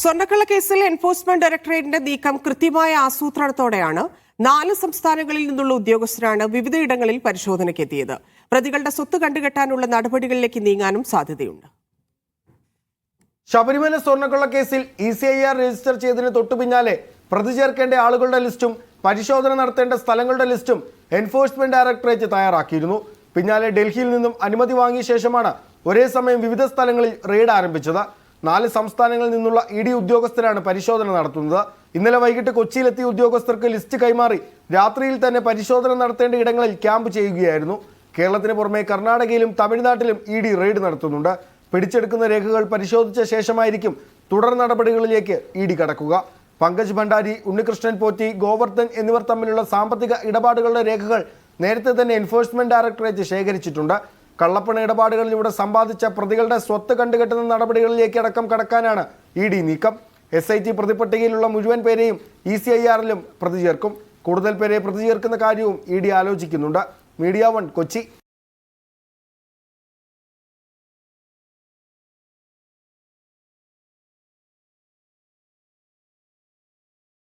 സ്വർണ്ണക്കള്ള കേസിൽ എൻഫോഴ്സ്മെന്റ് ഡയറക്ടറേറ്റിന്റെ നീക്കം കൃത്യമായ ആസൂത്രണത്തോടെയാണ്. 4 സംസ്ഥാനങ്ങളിൽ നിന്നുള്ള ഉദ്യോഗസ്ഥരാണ് വിവിധയിടങ്ങളിൽ പരിശോധനയ്ക്കെത്തിയത്. പ്രതികളുടെ സ്വത്ത് കണ്ടുകെട്ടാനുള്ള നടപടികളിലേക്ക് നീങ്ങാനും സാധ്യതയുണ്ട്. ശബരിമല സ്വർണ്ണക്കള്ള കേസിൽ ECIR രജിസ്റ്റർ ചെയ്തതിന് തൊട്ടു പിന്നാലെ പ്രതി ചേർക്കേണ്ട ആളുകളുടെ ലിസ്റ്റും പരിശോധന നടത്തേണ്ട സ്ഥലങ്ങളുടെ ലിസ്റ്റും എൻഫോഴ്സ്മെന്റ് ഡയറക്ടറേറ്റ് തയ്യാറാക്കിയിരുന്നു. പിന്നാലെ ഡൽഹിയിൽ നിന്നും അനുമതി വാങ്ങിയ ശേഷമാണ് ഒരേ സമയം വിവിധ സ്ഥലങ്ങളിൽ റെയ്ഡ് ആരംഭിച്ചത്. 4 സംസ്ഥാനങ്ങളിൽ നിന്നുള്ള ED ഉദ്യോഗസ്ഥരാണ് പരിശോധന നടത്തുന്നത്. ഇന്നലെ വൈകിട്ട് കൊച്ചിയിലെത്തിയ ഉദ്യോഗസ്ഥർക്ക് ലിസ്റ്റ് കൈമാറി രാത്രിയിൽ തന്നെ പരിശോധന നടത്തേണ്ട ഇടങ്ങളിൽ ക്യാമ്പ് ചെയ്യുകയായിരുന്നു. കേരളത്തിന് പുറമെ കർണാടകയിലും തമിഴ്നാട്ടിലും ED റെയ്ഡ് നടത്തുന്നുണ്ട്. പിടിച്ചെടുക്കുന്ന രേഖകൾ പരിശോധിച്ച ശേഷമായിരിക്കും തുടർ നടപടികളിലേക്ക് ED കടക്കുക. പങ്കജ് ഭണ്ഡാരി, ഉണ്ണികൃഷ്ണൻ പോറ്റി, ഗോവർദ്ധൻ എന്നിവർ തമ്മിലുള്ള സാമ്പത്തിക ഇടപാടുകളുടെ രേഖകൾ നേരത്തെ തന്നെ എൻഫോഴ്സ്മെന്റ് ഡയറക്ടറേറ്റ് ശേഖരിച്ചിട്ടുണ്ട്. കള്ളപ്പണ ഇടപാടുകളിലൂടെ സമ്പാദിച്ച പ്രതികളുടെ സ്വത്ത് കണ്ടുകെട്ടുന്ന നടപടികളിലേക്ക് അടക്കം കടക്കാനാണ് ED നീക്കം. SIT പ്രതിപട്ടികയിലുള്ള മുഴുവൻ പേരെയും ECIR-ലും പ്രതി ചേർക്കും. കൂടുതൽ പേരെ പ്രതി ചേർക്കുന്ന കാര്യവും ED ആലോചിക്കുന്നുണ്ട്. മീഡിയ 1 കൊച്ചി.